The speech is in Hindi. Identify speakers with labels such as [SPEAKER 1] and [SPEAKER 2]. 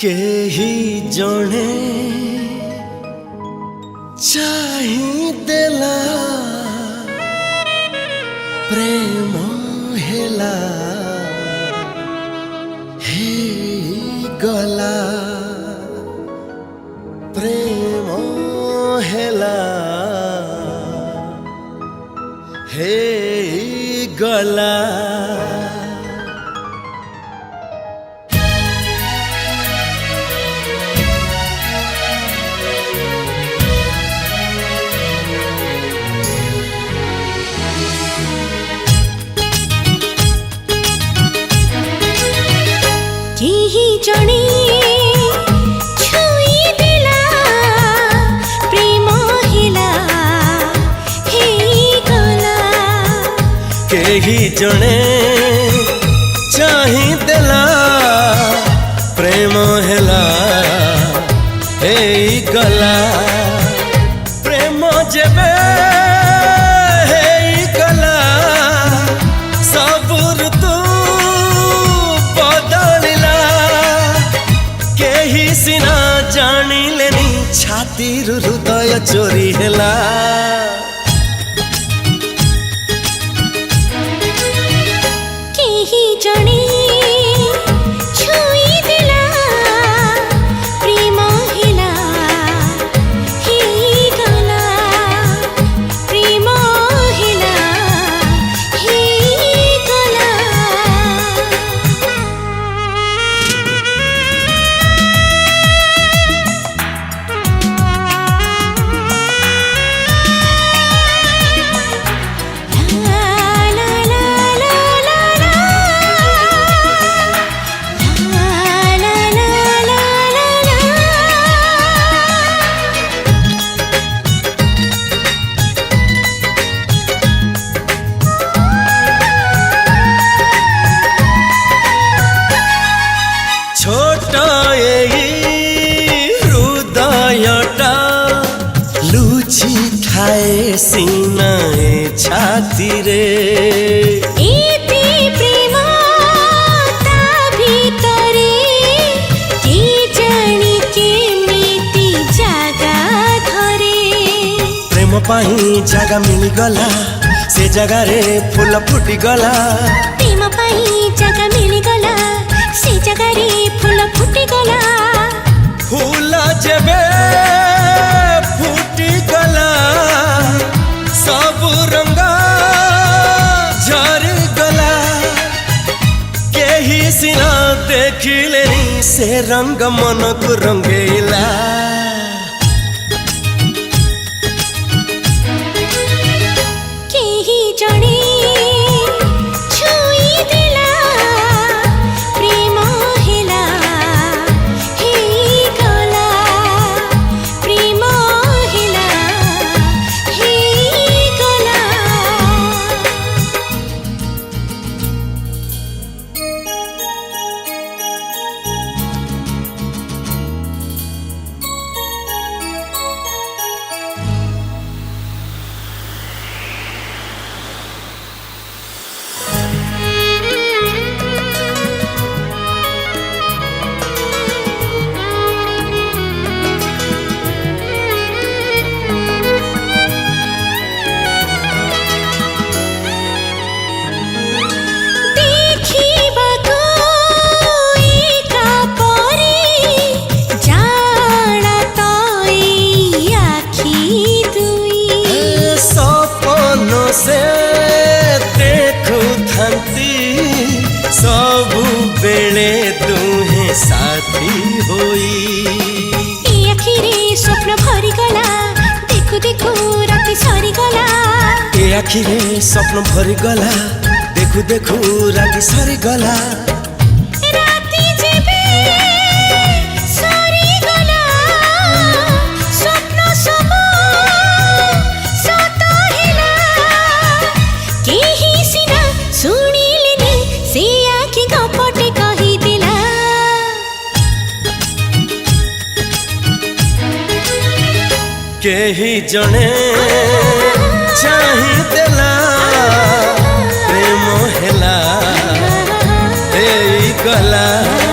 [SPEAKER 1] केही जणे चाही देला प्रेम हेला हे गला प्रेम हेला हे गला
[SPEAKER 2] केही जणे छुई देला प्रेम हेला हे गला
[SPEAKER 1] केही जणे चाही देला प्रेम हेला हे गला प्रेम जेबे हे गला सबुर तू बदलिला केही सिना जानिलेनी छातीरु हृदय चोरी हेला
[SPEAKER 2] केही जणे छुई देला प्रेम हेला हे गला प्रेम हेला हे गला
[SPEAKER 1] छोट हृदयटा लुची खाए सीनाए छाती रे
[SPEAKER 2] एते प्रेम ता भितरे के जानी केमिति जागा धरे
[SPEAKER 1] प्रेम पाई जागा मिलिगला से जगह रे फूल फुटिगला
[SPEAKER 2] प्रेम पाई जगह मिलिगला से जगह रे फूल फुटिगला
[SPEAKER 1] फूल जेबे फुटिगला सब रंग झरिगला केही सिना देखिले से रंग मन को रंगेला
[SPEAKER 2] केही जणे छुई देला प्रेम हेला हे गला प्रेम हेला हे गला देखिबाको एका परे जाना त एई आखी दुई
[SPEAKER 1] सपनों से देखु थंती सबु बेले दुहे साथी होई
[SPEAKER 2] ए आखिरे स्वप्न भरिगला देखु देखु राति सरिगला
[SPEAKER 1] ए आखिरे स्वप्न भरिगला देखु देखु राति सरिगला
[SPEAKER 2] राति जेबे सरिगला स्वप्न सब सत हेला
[SPEAKER 1] केही जणे चाही देला प्रेम हेला एई गला।